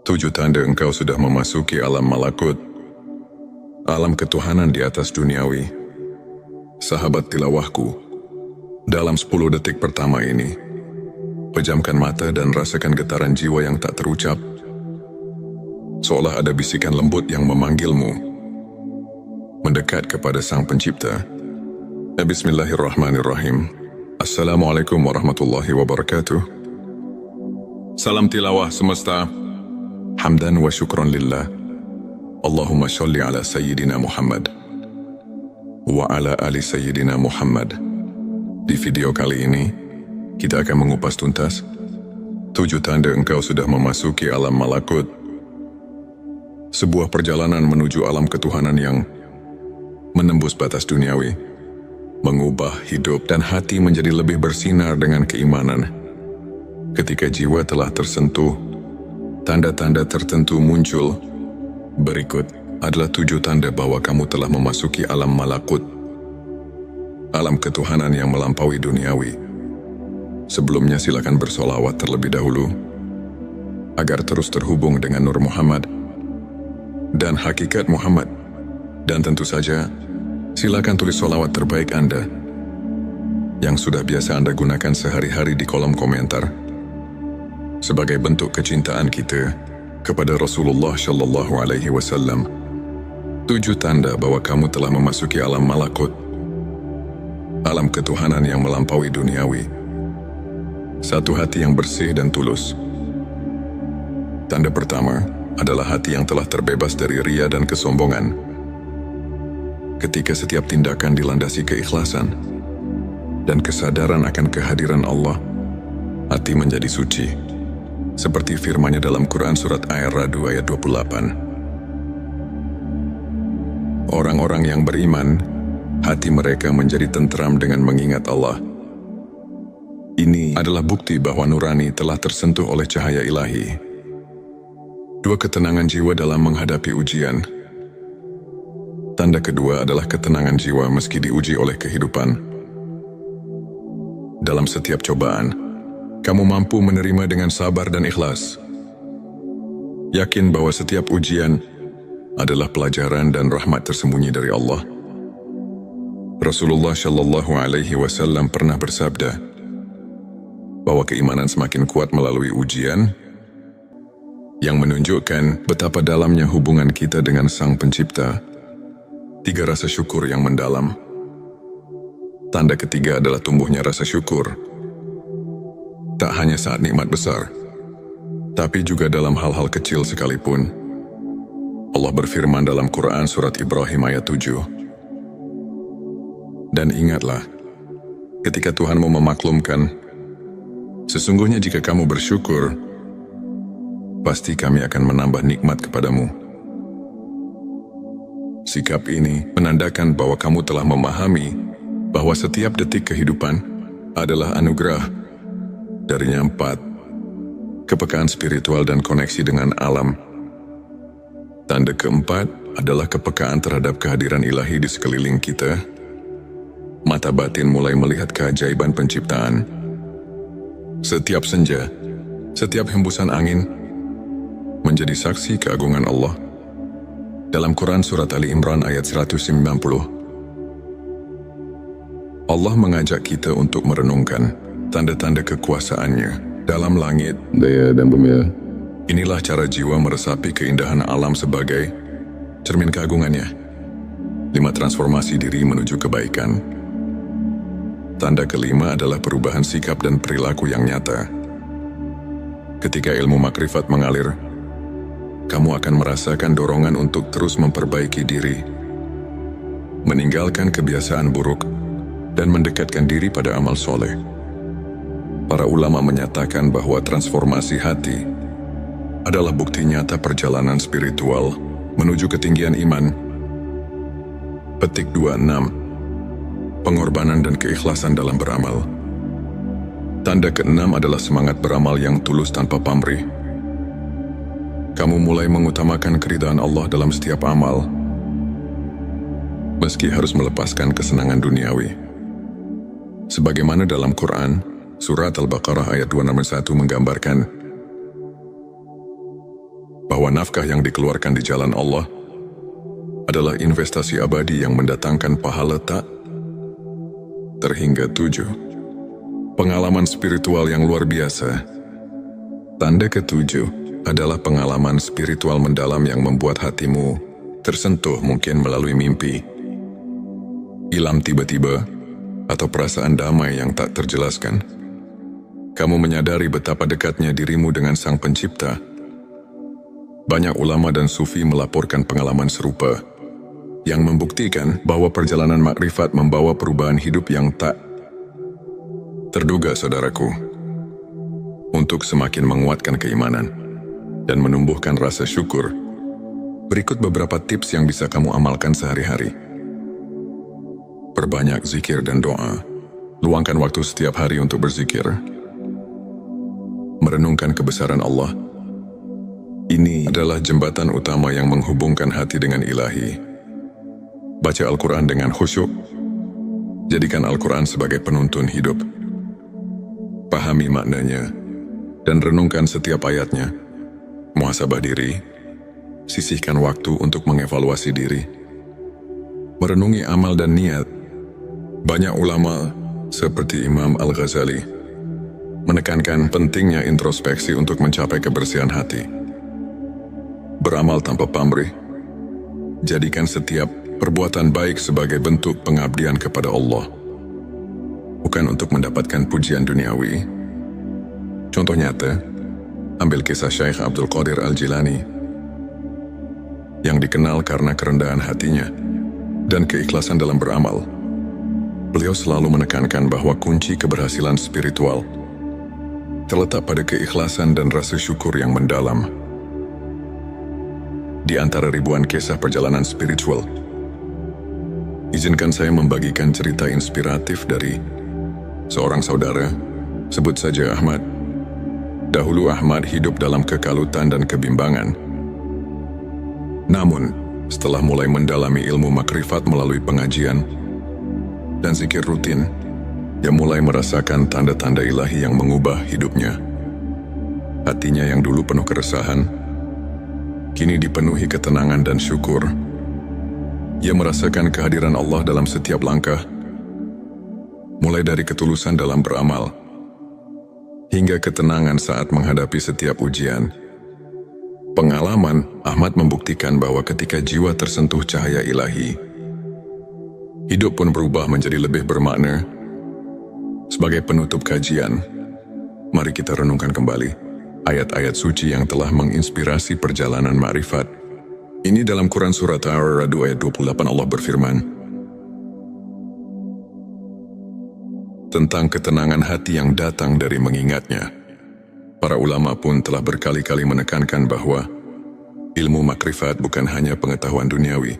7 tanda engkau sudah memasuki alam malakut, alam ketuhanan di atas duniawi. Sahabat tilawahku, dalam 10 detik pertama ini, pejamkan mata dan rasakan getaran jiwa yang tak terucap, seolah ada bisikan lembut yang memanggilmu, mendekat kepada Sang Pencipta. Bismillahirrahmanirrahim. Assalamualaikum warahmatullahi wabarakatuh. Salam tilawah semesta. Hamdan wa syukran lillah. Allahumma sholli ala Sayyidina Muhammad wa ala ali Sayyidina Muhammad. Di video kali ini, kita akan mengupas tuntas 7 tanda engkau sudah memasuki alam malakut. Sebuah perjalanan menuju alam ketuhanan yang menembus batas duniawi, mengubah hidup dan hati menjadi lebih bersinar dengan keimanan. Ketika jiwa telah tersentuh, tanda-tanda tertentu muncul. Berikut adalah 7 tanda bahwa kamu telah memasuki alam malakut, alam ketuhanan yang melampaui duniawi. Sebelumnya silakan bersolawat terlebih dahulu, agar terus terhubung dengan Nur Muhammad dan hakikat Muhammad. Dan tentu saja, silakan tulis solawat terbaik Anda yang sudah biasa Anda gunakan sehari-hari di kolom komentar, sebagai bentuk kecintaan kita kepada Rasulullah Shallallahu Alaihi Wasallam. 7 tanda bahwa kamu telah memasuki alam malakut, alam ketuhanan yang melampaui duniawi. 1. Hati yang bersih dan tulus. Tanda pertama adalah hati yang telah terbebas dari ria dan kesombongan. Ketika setiap tindakan dilandasi keikhlasan dan kesadaran akan kehadiran Allah, hati menjadi suci. Seperti firman-Nya dalam Quran surat Ar-Ra'd ayat 28. Orang-orang yang beriman, hati mereka menjadi tentram dengan mengingat Allah. Ini adalah bukti bahwa nurani telah tersentuh oleh cahaya ilahi. 2. Ketenangan jiwa dalam menghadapi ujian. Tanda kedua adalah ketenangan jiwa meski diuji oleh kehidupan. Dalam setiap cobaan, kamu mampu menerima dengan sabar dan ikhlas. Yakin bahwa setiap ujian adalah pelajaran dan rahmat tersembunyi dari Allah. Rasulullah Shallallahu Alaihi Wasallam pernah bersabda bahwa keimanan semakin kuat melalui ujian, yang menunjukkan betapa dalamnya hubungan kita dengan Sang Pencipta. 3. Rasa syukur yang mendalam. Tanda ketiga adalah tumbuhnya rasa syukur. Tak hanya saat nikmat besar, tapi juga dalam hal-hal kecil sekalipun. Allah berfirman dalam Quran surat Ibrahim ayat 7. Dan ingatlah, ketika Tuhanmu memaklumkan, sesungguhnya jika kamu bersyukur, pasti kami akan menambah nikmat kepadamu. Sikap ini menandakan bahwa kamu telah memahami bahwa setiap detik kehidupan adalah anugerah. Darinya 4. Kepekaan spiritual dan koneksi dengan alam. Tanda keempat adalah kepekaan terhadap kehadiran ilahi di sekeliling kita. Mata batin mulai melihat keajaiban penciptaan. Setiap senja, setiap hembusan angin menjadi saksi keagungan Allah. Dalam Quran surat Ali Imran ayat 190, Allah mengajak kita untuk merenungkan tanda-tanda kekuasaan-Nya dalam langit, daya dan bumi. Inilah cara jiwa meresapi keindahan alam sebagai cermin keagungannya. 5. Transformasi diri menuju kebaikan. Tanda kelima adalah perubahan sikap dan perilaku yang nyata. Ketika ilmu makrifat mengalir, kamu akan merasakan dorongan untuk terus memperbaiki diri, meninggalkan kebiasaan buruk, dan mendekatkan diri pada amal soleh. Para ulama menyatakan bahwa transformasi hati adalah bukti nyata perjalanan spiritual menuju ketinggian iman. Petik 26. Pengorbanan dan keikhlasan dalam beramal. Tanda ke-6 adalah semangat beramal yang tulus tanpa pamrih. Kamu mulai mengutamakan keridhaan Allah dalam setiap amal, meski harus melepaskan kesenangan duniawi. Sebagaimana dalam Quran, Surat Al-Baqarah ayat 261 menggambarkan, bahwa nafkah yang dikeluarkan di jalan Allah adalah investasi abadi yang mendatangkan pahala tak terhingga 7. Pengalaman spiritual yang luar biasa. Tanda ke-7 adalah pengalaman spiritual mendalam yang membuat hatimu tersentuh, mungkin melalui mimpi, ilham tiba-tiba, atau perasaan damai yang tak terjelaskan. Kamu menyadari betapa dekatnya dirimu dengan Sang Pencipta. Banyak ulama dan sufi melaporkan pengalaman serupa yang membuktikan bahwa perjalanan makrifat membawa perubahan hidup yang tak terduga, saudaraku. Untuk semakin menguatkan keimanan dan menumbuhkan rasa syukur, berikut beberapa tips yang bisa kamu amalkan sehari-hari. Perbanyak zikir dan doa. Luangkan waktu setiap hari untuk berzikir. Merenungkan kebesaran Allah. Ini adalah jembatan utama yang menghubungkan hati dengan Ilahi. Baca Al-Quran dengan khusyuk. Jadikan Al-Quran sebagai penuntun hidup. Pahami maknanya dan renungkan setiap ayatnya. Muhasabah diri. Sisihkan waktu untuk mengevaluasi diri. Merenungi amal dan niat. Banyak ulama seperti Imam Al-Ghazali menekankan pentingnya introspeksi untuk mencapai kebersihan hati. Beramal tanpa pamrih. Jadikan setiap perbuatan baik sebagai bentuk pengabdian kepada Allah, bukan untuk mendapatkan pujian duniawi. Contoh nyata, ambil kisah Syekh Abdul Qadir Al-Jilani yang dikenal karena kerendahan hatinya dan keikhlasan dalam beramal. Beliau selalu menekankan bahwa kunci keberhasilan spiritual terletak pada keikhlasan dan rasa syukur yang mendalam. Di antara ribuan kisah perjalanan spiritual, izinkan saya membagikan cerita inspiratif dari seorang saudara, sebut saja Ahmad. Dahulu Ahmad hidup dalam kekalutan dan kebimbangan. Namun, setelah mulai mendalami ilmu makrifat melalui pengajian dan zikir rutin, dia mulai merasakan tanda-tanda ilahi yang mengubah hidupnya. Hatinya yang dulu penuh keresahan, kini dipenuhi ketenangan dan syukur. Ia merasakan kehadiran Allah dalam setiap langkah, mulai dari ketulusan dalam beramal, hingga ketenangan saat menghadapi setiap ujian. Pengalaman Ahmad membuktikan bahwa ketika jiwa tersentuh cahaya ilahi, hidup pun berubah menjadi lebih bermakna. Sebagai penutup kajian, mari kita renungkan kembali ayat-ayat suci yang telah menginspirasi perjalanan makrifat. Ini dalam Quran Surat Ar-Ra'd ayat 28 Allah berfirman tentang ketenangan hati yang datang dari mengingatnya. Para ulama pun telah berkali-kali menekankan bahwa ilmu makrifat bukan hanya pengetahuan duniawi,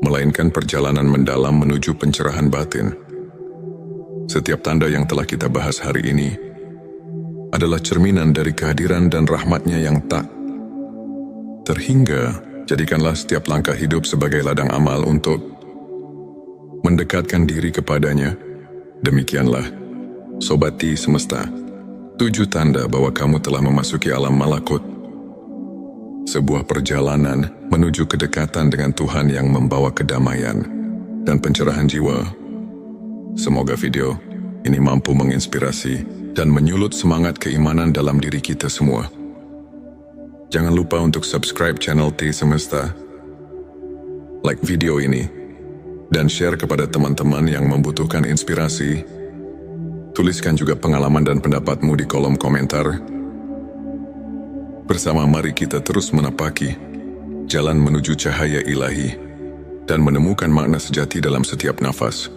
melainkan perjalanan mendalam menuju pencerahan batin. Setiap tanda yang telah kita bahas hari ini adalah cerminan dari kehadiran dan rahmatnya yang tak terhingga. Jadikanlah setiap langkah hidup sebagai ladang amal untuk mendekatkan diri kepadanya. Demikianlah, Sobati Semesta, 7 tanda bahwa kamu telah memasuki alam malakut. Sebuah perjalanan menuju kedekatan dengan Tuhan yang membawa kedamaian dan pencerahan jiwa. Semoga video ini mampu menginspirasi dan menyulut semangat keimanan dalam diri kita semua. Jangan lupa untuk subscribe channel T Semesta, like video ini, dan share kepada teman-teman yang membutuhkan inspirasi. Tuliskan juga pengalaman dan pendapatmu di kolom komentar. Bersama mari kita terus menapaki jalan menuju cahaya ilahi dan menemukan makna sejati dalam setiap nafas.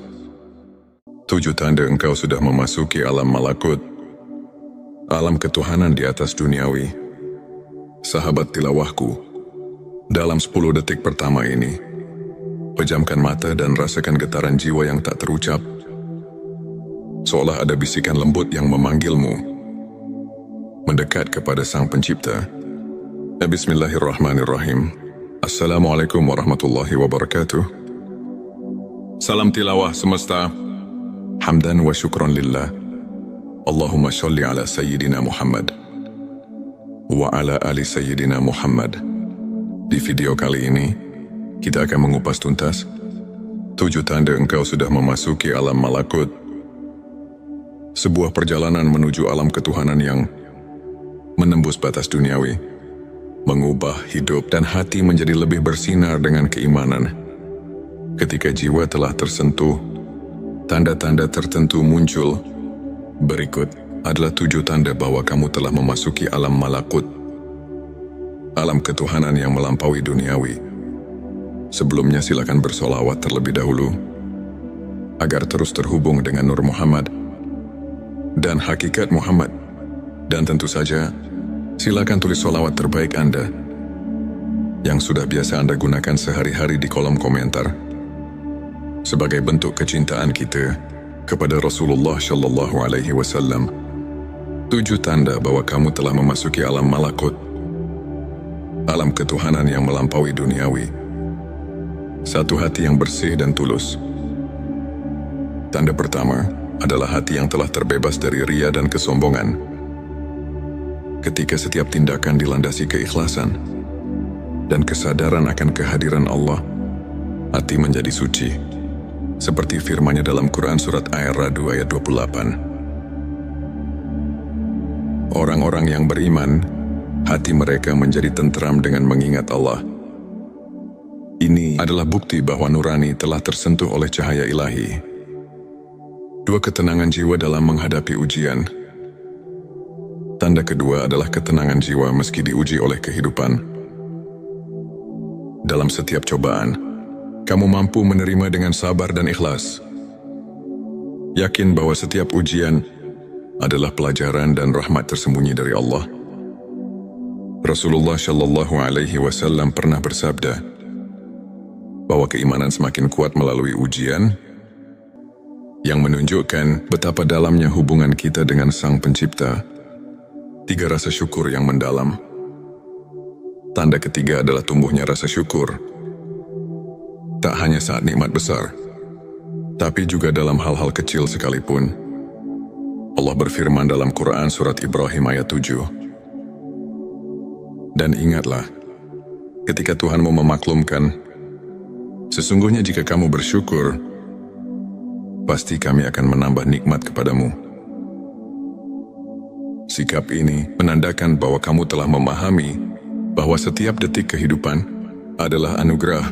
7 tanda engkau sudah memasuki alam malakut, alam ketuhanan di atas duniawi. Sahabat tilawahku, dalam 10 detik pertama ini, pejamkan mata dan rasakan getaran jiwa yang tak terucap. Seolah ada bisikan lembut yang memanggilmu mendekat kepada Sang Pencipta. Bismillahirrahmanirrahim. Assalamualaikum warahmatullahi wabarakatuh. Salam tilawah semesta. Hamdan wa syukran lillah. Allahumma sholli ala Sayyidina Muhammad wa ala ali Sayyidina Muhammad. Di video kali ini, kita akan mengupas tuntas 7 tanda engkau sudah memasuki alam malakut. Sebuah perjalanan menuju alam ketuhanan yang menembus batas duniawi, mengubah hidup dan hati menjadi lebih bersinar dengan keimanan. Ketika jiwa telah tersentuh, tanda-tanda tertentu muncul. Berikut adalah 7 tanda bahwa kamu telah memasuki alam malakut, alam ketuhanan yang melampaui duniawi. Sebelumnya silakan bersolawat terlebih dahulu, agar terus terhubung dengan Nur Muhammad dan hakikat Muhammad. Dan tentu saja, silakan tulis solawat terbaik Anda yang sudah biasa Anda gunakan sehari-hari di kolom komentar, sebagai bentuk kecintaan kita kepada Rasulullah Shallallahu Alaihi Wasallam. 7 tanda bahwa kamu telah memasuki alam malakut, alam ketuhanan yang melampaui duniawi. 1. Hati yang bersih dan tulus. Tanda pertama adalah hati yang telah terbebas dari ria dan kesombongan. Ketika setiap tindakan dilandasi keikhlasan dan kesadaran akan kehadiran Allah, hati menjadi suci. Seperti firman-Nya dalam Quran Surat Ar-Ra'd ayat 28. Orang-orang yang beriman, hati mereka menjadi tentram dengan mengingat Allah. Ini adalah bukti bahwa nurani telah tersentuh oleh cahaya ilahi. 2. Ketenangan jiwa dalam menghadapi ujian. Tanda kedua adalah ketenangan jiwa meski diuji oleh kehidupan. Dalam setiap cobaan, kamu mampu menerima dengan sabar dan ikhlas. Yakin bahwa setiap ujian adalah pelajaran dan rahmat tersembunyi dari Allah. Rasulullah Shallallahu Alaihi Wasallam pernah bersabda bahwa keimanan semakin kuat melalui ujian, yang menunjukkan betapa dalamnya hubungan kita dengan Sang Pencipta. 3. Rasa syukur yang mendalam. Tanda ketiga adalah tumbuhnya rasa syukur. Tak hanya saat nikmat besar, tapi juga dalam hal-hal kecil sekalipun. Allah berfirman dalam Quran Surat Ibrahim ayat 7. Dan ingatlah, ketika Tuhanmu memaklumkan, sesungguhnya jika kamu bersyukur, pasti kami akan menambah nikmat kepadamu. Sikap ini menandakan bahwa kamu telah memahami bahwa setiap detik kehidupan adalah anugerah.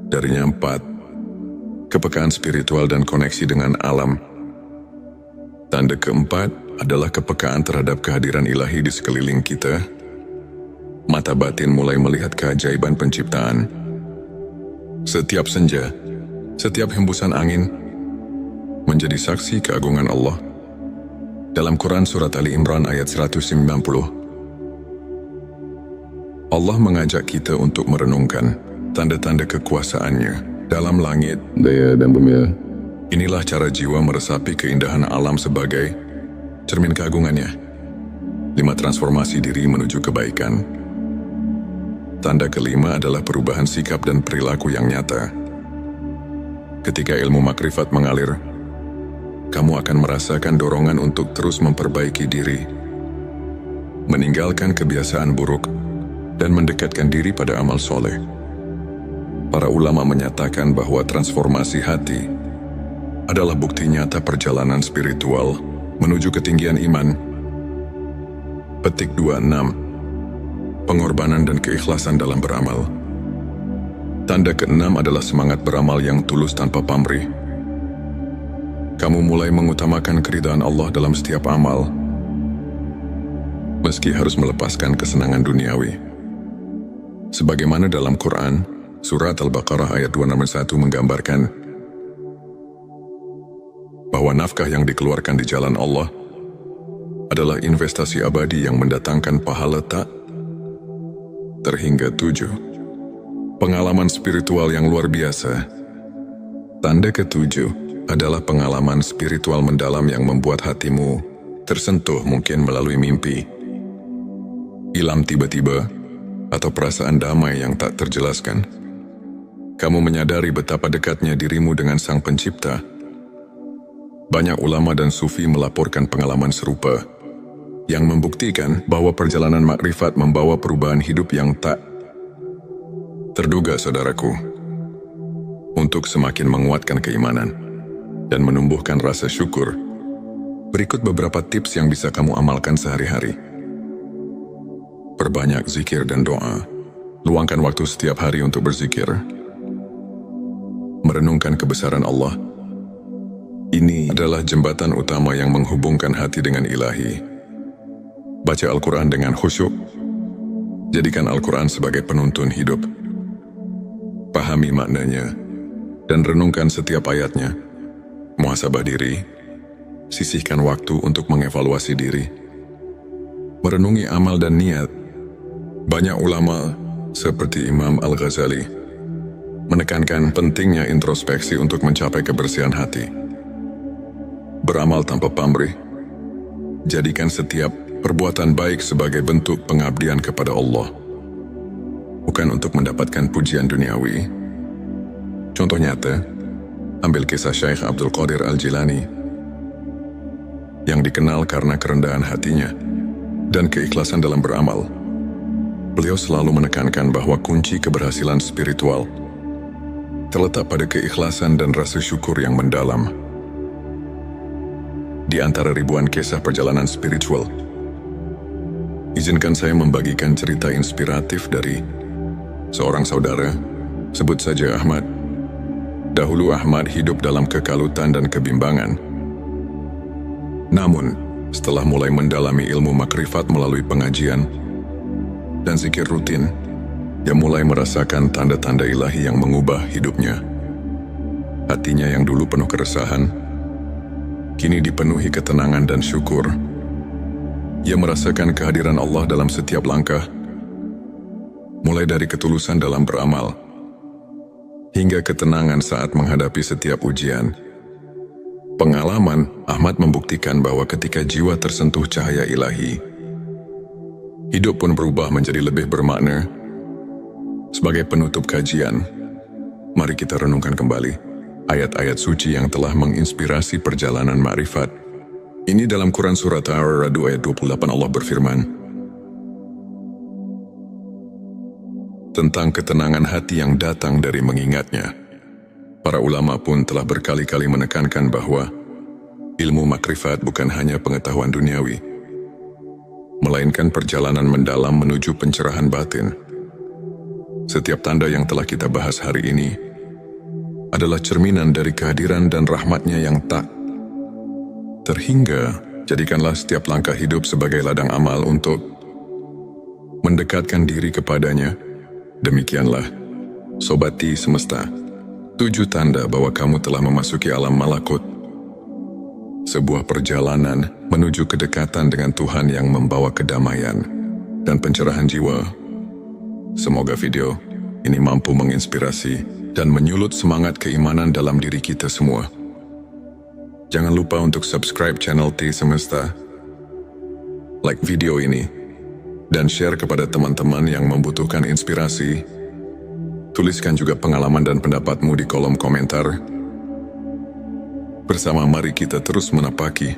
Darinya 4. Kepekaan spiritual dan koneksi dengan alam. Tanda keempat adalah kepekaan terhadap kehadiran ilahi di sekeliling kita. Mata batin mulai melihat keajaiban penciptaan. Setiap senja, setiap hembusan angin menjadi saksi keagungan Allah. Dalam Quran Surat Ali Imran ayat 190, Allah mengajak kita untuk merenungkan tanda-tanda kekuasaannya dalam langit, daya dan bumi. Inilah cara jiwa meresapi keindahan alam sebagai cermin keagungannya. 5. Transformasi diri menuju kebaikan. Tanda kelima adalah perubahan sikap dan perilaku yang nyata. Ketika ilmu makrifat mengalir, kamu akan merasakan dorongan untuk terus memperbaiki diri, meninggalkan kebiasaan buruk, dan mendekatkan diri pada amal soleh. Para ulama menyatakan bahwa transformasi hati adalah bukti nyata perjalanan spiritual menuju ketinggian iman. Petik 26. Pengorbanan dan keikhlasan dalam beramal. Tanda keenam adalah semangat beramal yang tulus tanpa pamrih. Kamu mulai mengutamakan keridhaan Allah dalam setiap amal, meski harus melepaskan kesenangan duniawi. Sebagaimana dalam Quran, Surat Al-Baqarah ayat 261 menggambarkan bahwa nafkah yang dikeluarkan di jalan Allah adalah investasi abadi yang mendatangkan pahala tak terhingga 7. Pengalaman spiritual yang luar biasa. Tanda ke-7 adalah pengalaman spiritual mendalam yang membuat hatimu tersentuh, mungkin melalui mimpi, ilham tiba-tiba, atau perasaan damai yang tak terjelaskan. Kamu menyadari betapa dekatnya dirimu dengan Sang Pencipta. Banyak ulama dan sufi melaporkan pengalaman serupa, yang membuktikan bahwa perjalanan makrifat membawa perubahan hidup yang tak terduga, saudaraku. Untuk semakin menguatkan keimanan dan menumbuhkan rasa syukur, berikut beberapa tips yang bisa kamu amalkan sehari-hari. Perbanyak zikir dan doa. Luangkan waktu setiap hari untuk berzikir. Merenungkan kebesaran Allah. Ini adalah jembatan utama yang menghubungkan hati dengan Ilahi. Baca Al-Quran dengan khusyuk. Jadikan Al-Quran sebagai penuntun hidup. Pahami maknanya dan renungkan setiap ayatnya. Muhasabah diri. Sisihkan waktu untuk mengevaluasi diri. Merenungi amal dan niat. Banyak ulama seperti Imam Al-Ghazali menekankan pentingnya introspeksi untuk mencapai kebersihan hati. Beramal tanpa pamrih. Jadikan setiap perbuatan baik sebagai bentuk pengabdian kepada Allah, bukan untuk mendapatkan pujian duniawi. Contoh nyata, ambil kisah Syekh Abdul Qadir Al-Jilani yang dikenal karena kerendahan hatinya dan keikhlasan dalam beramal. Beliau selalu menekankan bahwa kunci keberhasilan spiritual terletak pada keikhlasan dan rasa syukur yang mendalam. Di antara ribuan kisah perjalanan spiritual, izinkan saya membagikan cerita inspiratif dari seorang saudara, sebut saja Ahmad. Dahulu Ahmad hidup dalam kekalutan dan kebimbangan. Namun, setelah mulai mendalami ilmu makrifat melalui pengajian dan zikir rutin, dia mulai merasakan tanda-tanda ilahi yang mengubah hidupnya. Hatinya yang dulu penuh keresahan, kini dipenuhi ketenangan dan syukur. Ia merasakan kehadiran Allah dalam setiap langkah, mulai dari ketulusan dalam beramal, hingga ketenangan saat menghadapi setiap ujian. Pengalaman Ahmad membuktikan bahwa ketika jiwa tersentuh cahaya ilahi, hidup pun berubah menjadi lebih bermakna. Sebagai penutup kajian, mari kita renungkan kembali ayat-ayat suci yang telah menginspirasi perjalanan makrifat. Ini dalam Quran Surat Ar-Ra'd ayat 28 Allah berfirman tentang ketenangan hati yang datang dari mengingatnya. Para ulama pun telah berkali-kali menekankan bahwa ilmu makrifat bukan hanya pengetahuan duniawi, melainkan perjalanan mendalam menuju pencerahan batin. Setiap tanda yang telah kita bahas hari ini adalah cerminan dari kehadiran dan rahmatnya yang tak terhingga. Jadikanlah setiap langkah hidup sebagai ladang amal untuk mendekatkan diri kepadanya. Demikianlah, Sobati Semesta, 7 tanda bahwa kamu telah memasuki alam malakut. Sebuah perjalanan menuju kedekatan dengan Tuhan yang membawa kedamaian dan pencerahan jiwa. Semoga video ini mampu menginspirasi dan menyulut semangat keimanan dalam diri kita semua. Jangan lupa untuk subscribe channel T Semesta, like video ini, dan share kepada teman-teman yang membutuhkan inspirasi. Tuliskan juga pengalaman dan pendapatmu di kolom komentar. Bersama mari kita terus menapaki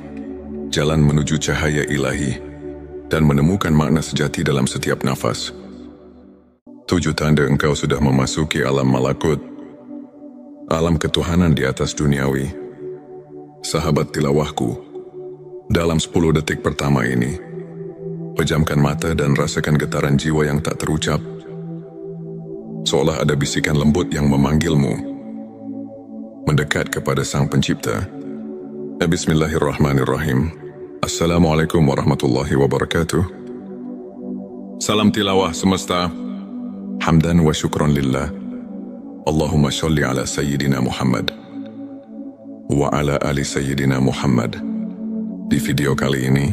jalan menuju cahaya ilahi dan menemukan makna sejati dalam setiap nafas. 7 tanda engkau sudah memasuki alam malakut, alam ketuhanan di atas duniawi. Sahabat tilawahku, dalam 10 detik pertama ini, pejamkan mata dan rasakan getaran jiwa yang tak terucap. Seolah ada bisikan lembut yang memanggilmu mendekat kepada Sang Pencipta. Bismillahirrahmanirrahim. Assalamualaikum warahmatullahi wabarakatuh. Salam tilawah semesta. Hamdan wa syukran lillah. Allahumma sholli ala Sayyidina Muhammad wa ala ali Sayyidina Muhammad. Di video kali ini,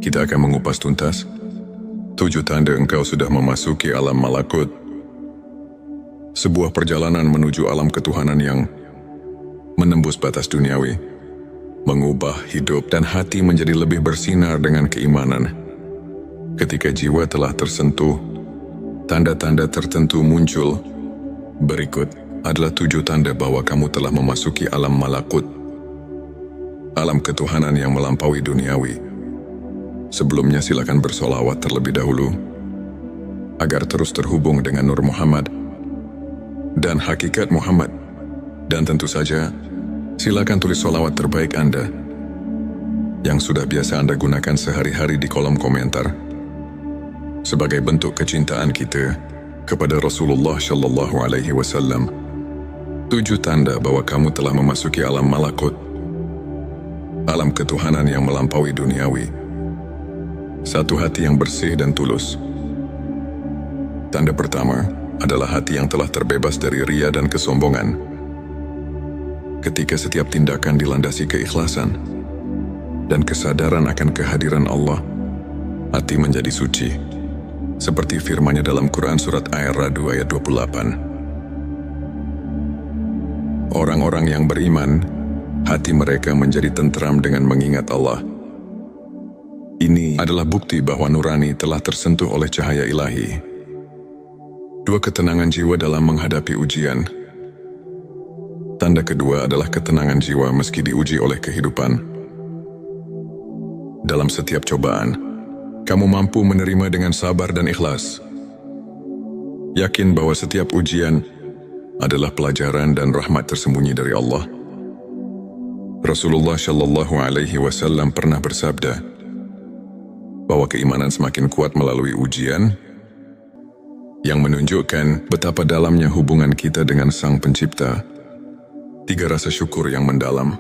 kita akan mengupas tuntas 7 tanda engkau sudah memasuki alam malakut. Sebuah perjalanan menuju alam ketuhanan yang menembus batas duniawi, mengubah hidup dan hati menjadi lebih bersinar dengan keimanan. Ketika jiwa telah tersentuh, tanda-tanda tertentu muncul. Berikut adalah 7 tanda bahwa kamu telah memasuki alam malakut, alam ketuhanan yang melampaui duniawi. Sebelumnya silakan bersolawat terlebih dahulu, agar terus terhubung dengan Nur Muhammad dan hakikat Muhammad. Dan tentu saja, silakan tulis solawat terbaik Anda yang sudah biasa Anda gunakan sehari-hari di kolom komentar, sebagai bentuk kecintaan kita kepada Rasulullah Shallallahu Alaihi Wasallam. 7 tanda bahwa kamu telah memasuki alam malakut, alam ketuhanan yang melampaui duniawi. 1. Hati yang bersih dan tulus. Tanda pertama adalah hati yang telah terbebas dari ria dan kesombongan. Ketika setiap tindakan dilandasi keikhlasan dan kesadaran akan kehadiran Allah, hati menjadi suci. Seperti firman-Nya dalam Quran Surat Ar-Ra'd ayat 28. Orang-orang yang beriman, hati mereka menjadi tentram dengan mengingat Allah. Ini adalah bukti bahwa nurani telah tersentuh oleh cahaya ilahi. 2. Ketenangan jiwa dalam menghadapi ujian. Tanda kedua adalah ketenangan jiwa meski diuji oleh kehidupan. Dalam setiap cobaan, kamu mampu menerima dengan sabar dan ikhlas. Yakin bahwa setiap ujian adalah pelajaran dan rahmat tersembunyi dari Allah. Rasulullah Shallallahu Alaihi Wasallam pernah bersabda bahwa keimanan semakin kuat melalui ujian, yang menunjukkan betapa dalamnya hubungan kita dengan Sang Pencipta. 3. Rasa syukur yang mendalam.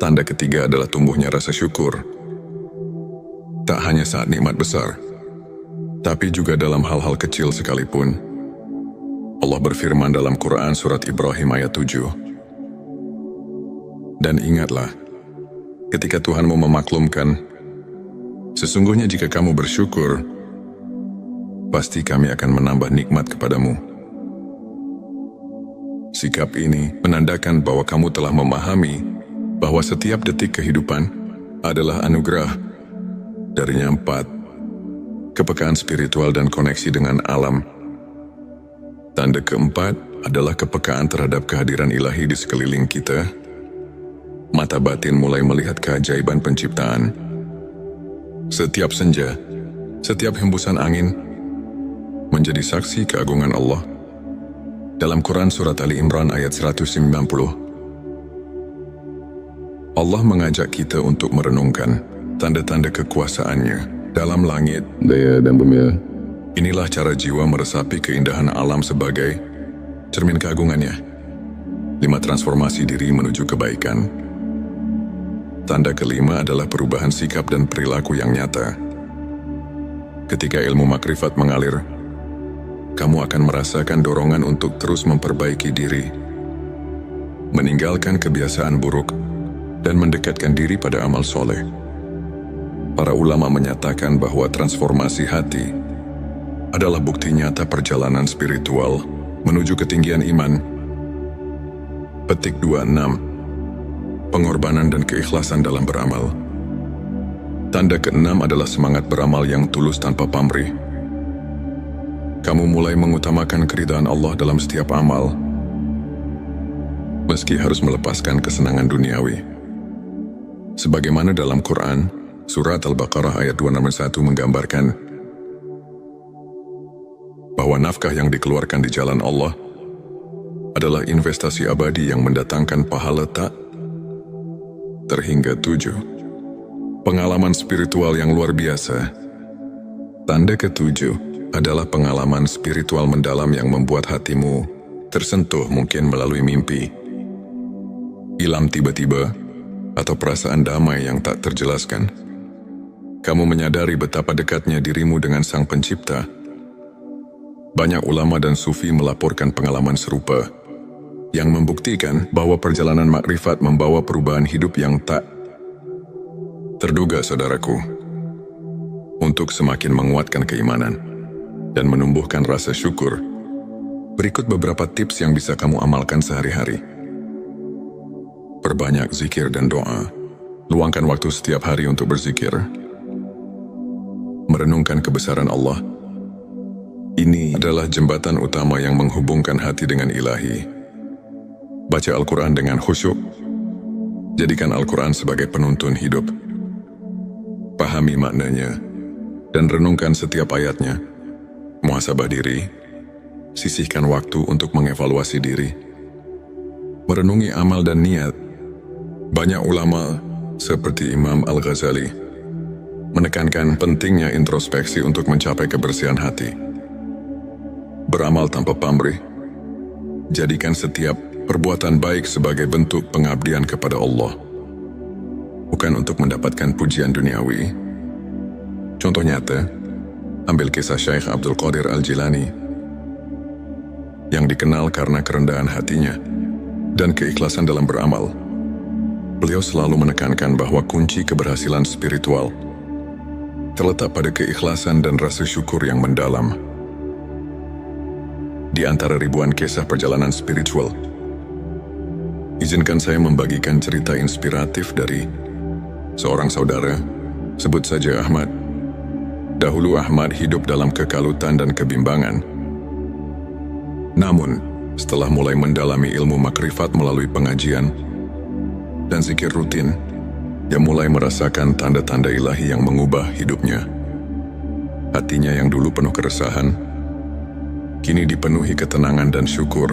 Tanda ketiga adalah tumbuhnya rasa syukur. Tak hanya saat nikmat besar, tapi juga dalam hal-hal kecil sekalipun. Allah berfirman dalam Quran Surat Ibrahim ayat 7. Dan ingatlah, ketika Tuhanmu memaklumkan, sesungguhnya jika kamu bersyukur, pasti kami akan menambah nikmat kepadamu. Sikap ini menandakan bahwa kamu telah memahami bahwa setiap detik kehidupan adalah anugerah. Darinya 4. Kepekaan spiritual dan koneksi dengan alam. Tanda keempat adalah kepekaan terhadap kehadiran ilahi di sekeliling kita. Mata batin mulai melihat keajaiban penciptaan. Setiap senja, setiap hembusan angin menjadi saksi keagungan Allah. Dalam Quran Surat Ali Imran ayat 190, Allah mengajak kita untuk merenungkan tanda-tanda kekuasaan-Nya dalam langit, daya dan bumi. Inilah cara jiwa meresapi keindahan alam sebagai cermin keagungan-Nya. 5. Transformasi diri menuju kebaikan. Tanda kelima adalah perubahan sikap dan perilaku yang nyata. Ketika ilmu makrifat mengalir, kamu akan merasakan dorongan untuk terus memperbaiki diri, meninggalkan kebiasaan buruk, dan mendekatkan diri pada amal soleh. Para ulama menyatakan bahwa transformasi hati adalah bukti nyata perjalanan spiritual menuju ketinggian iman. Petik 26. Pengorbanan dan keikhlasan dalam beramal. Tanda keenam adalah semangat beramal yang tulus tanpa pamrih. Kamu mulai mengutamakan keridhaan Allah dalam setiap amal, meski harus melepaskan kesenangan duniawi. Sebagaimana dalam Quran, Surat Al-Baqarah ayat 261 menggambarkan bahwa nafkah yang dikeluarkan di jalan Allah adalah investasi abadi yang mendatangkan pahala tak terhingga 7. Pengalaman spiritual yang luar biasa. Tanda ke-7 adalah pengalaman spiritual mendalam yang membuat hatimu tersentuh, mungkin melalui mimpi, ilham tiba-tiba, atau perasaan damai yang tak terjelaskan. Kamu menyadari betapa dekatnya dirimu dengan Sang Pencipta. Banyak ulama dan sufi melaporkan pengalaman serupa, yang membuktikan bahwa perjalanan makrifat membawa perubahan hidup yang tak terduga, saudaraku. Untuk semakin menguatkan keimanan dan menumbuhkan rasa syukur, berikut beberapa tips yang bisa kamu amalkan sehari-hari. Perbanyak zikir dan doa. Luangkan waktu setiap hari untuk berzikir. Merenungkan kebesaran Allah. Ini adalah jembatan utama yang menghubungkan hati dengan ilahi. Baca Al-Quran dengan khusyuk. Jadikan Al-Quran sebagai penuntun hidup. pahami maknanya, dan renungkan setiap ayatnya. Muhasabah diri, sisihkan waktu untuk mengevaluasi diri. Merenungi amal dan niat. Banyak ulama seperti Imam Al-Ghazali menekankan pentingnya introspeksi untuk mencapai kebersihan hati. Beramal tanpa pamrih. Jadikan setiap perbuatan baik sebagai bentuk pengabdian kepada Allah, bukan untuk mendapatkan pujian duniawi. Contoh nyata, ambil kisah Syekh Abdul Qadir Al-Jilani yang dikenal karena kerendahan hatinya dan keikhlasan dalam beramal. Beliau selalu menekankan bahwa kunci keberhasilan spiritual terletak pada keikhlasan dan rasa syukur yang mendalam. Di antara ribuan kisah perjalanan spiritual, izinkan saya membagikan cerita inspiratif dari seorang saudara, sebut saja Ahmad. Dahulu Ahmad hidup dalam kekalutan dan kebimbangan. Namun, setelah mulai mendalami ilmu makrifat melalui pengajian dan zikir rutin, dia mulai merasakan tanda-tanda ilahi yang mengubah hidupnya. Hatinya yang dulu penuh keresahan, kini dipenuhi ketenangan dan syukur.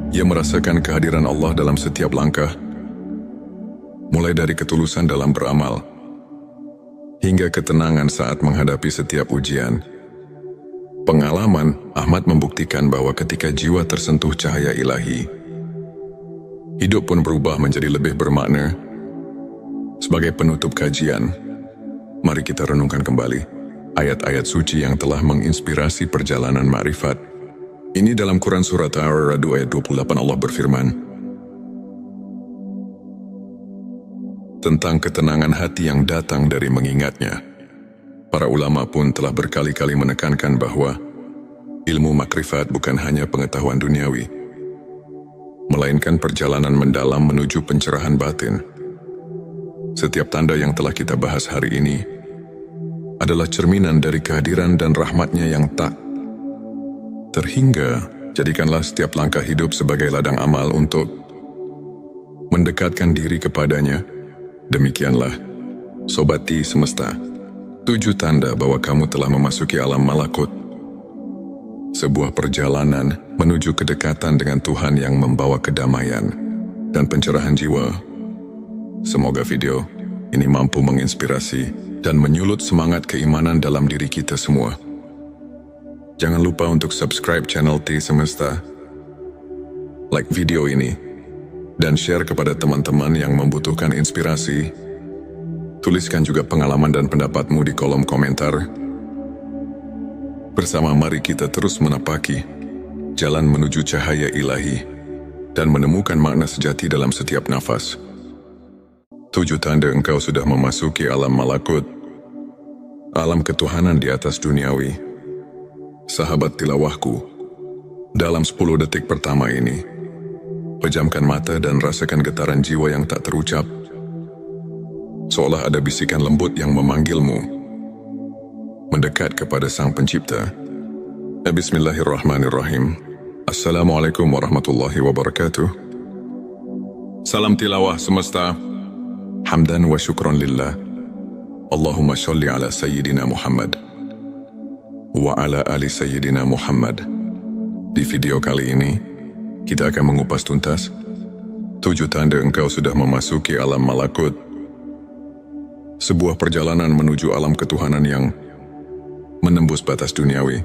Ia merasakan kehadiran Allah dalam setiap langkah, mulai dari ketulusan dalam beramal, hingga ketenangan saat menghadapi setiap ujian. Pengalaman Ahmad membuktikan bahwa ketika jiwa tersentuh cahaya ilahi, hidup pun berubah menjadi lebih bermakna. Sebagai penutup kajian, mari kita renungkan kembali ayat-ayat suci yang telah menginspirasi perjalanan ma'rifat. Ini dalam Quran Surat Ar-Ra'd ayat 28 Allah berfirman tentang ketenangan hati yang datang dari mengingatnya. Para ulama pun telah berkali-kali menekankan bahwa ilmu makrifat bukan hanya pengetahuan duniawi, melainkan perjalanan mendalam menuju pencerahan batin. Setiap tanda yang telah kita bahas hari ini adalah cerminan dari kehadiran dan rahmatnya yang tak terhingga. Jadikanlah setiap langkah hidup sebagai ladang amal untuk mendekatkan diri kepadanya. Demikianlah, Sobati Semesta, 7 tanda bahwa kamu telah memasuki alam malakut. Sebuah perjalanan menuju kedekatan dengan Tuhan yang membawa kedamaian dan pencerahan jiwa. Semoga video ini mampu menginspirasi dan menyulut semangat keimanan dalam diri kita semua. Jangan lupa untuk subscribe channel T Semesta, like video ini, dan share kepada teman-teman yang membutuhkan inspirasi. Tuliskan juga pengalaman dan pendapatmu di kolom komentar. Bersama mari kita terus menapaki jalan menuju cahaya ilahi dan menemukan makna sejati dalam setiap nafas. 7 tanda engkau sudah memasuki alam malakut, alam ketuhanan di atas duniawi. Sahabat tilawahku, dalam 10 detik pertama ini, pejamkan mata dan rasakan getaran jiwa yang tak terucap. Seolah ada bisikan lembut yang memanggilmu mendekat kepada Sang Pencipta. Bismillahirrahmanirrahim. Assalamualaikum warahmatullahi wabarakatuh. Salam tilawah semesta. Hamdan wa syukran lillah. Allahumma sholli ala Sayyidina Muhammad wa ala ali Sayyidina Muhammad. Di video kali ini, kita akan mengupas tuntas 7 tanda engkau sudah memasuki alam malakut. Sebuah perjalanan menuju alam ketuhanan yang menembus batas duniawi,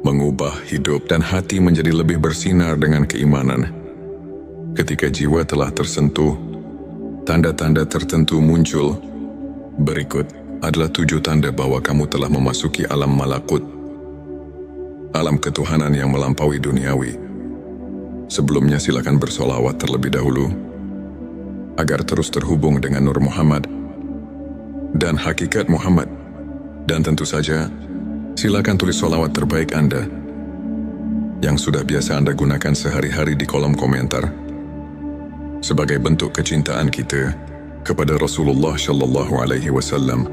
mengubah hidup dan hati menjadi lebih bersinar dengan keimanan. Ketika jiwa telah tersentuh, tanda-tanda tertentu muncul. Berikut adalah 7 tanda bahwa kamu telah memasuki alam malakut, alam ketuhanan yang melampaui duniawi. Sebelumnya silakan bersolawat terlebih dahulu, agar terus terhubung dengan Nur Muhammad dan hakikat Muhammad. Dan tentu saja, silakan tulis solawat terbaik Anda yang sudah biasa Anda gunakan sehari-hari di kolom komentar, sebagai bentuk kecintaan kita kepada Rasulullah Shallallahu Alaihi Wasallam.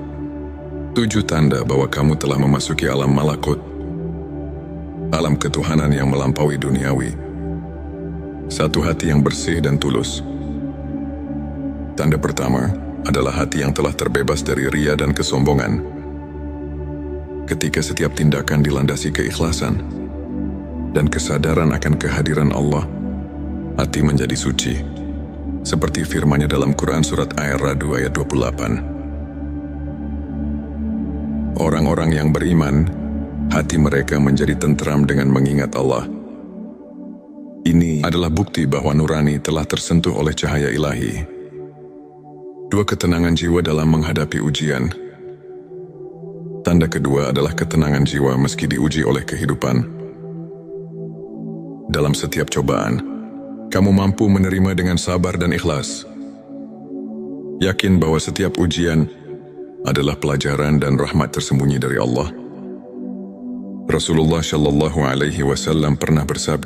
7 tanda bahwa kamu telah memasuki alam malakut, alam ketuhanan yang melampaui duniawi. 1. Hati yang bersih dan tulus. Tanda pertama, adalah hati yang telah terbebas dari ria dan kesombongan. Ketika setiap tindakan dilandasi keikhlasan dan kesadaran akan kehadiran Allah, hati menjadi suci. Seperti firman-Nya dalam Quran surat Ar-Ra'd ayat 28. Orang-orang yang beriman, hati mereka menjadi tentram dengan mengingat Allah. Ini adalah bukti bahwa nurani telah tersentuh oleh cahaya ilahi. Dua, ketenangan jiwa dalam menghadapi ujian. Tanda kedua adalah ketenangan jiwa meski diuji oleh kehidupan. Dalam setiap cobaan, kamu mampu menerima dengan sabar dan ikhlas. Yakin bahwa setiap ujian adalah pelajaran dan rahmat tersembunyi dari Allah. Rasulullah Shallallahu Alaihi Wasallam pernah bersabda,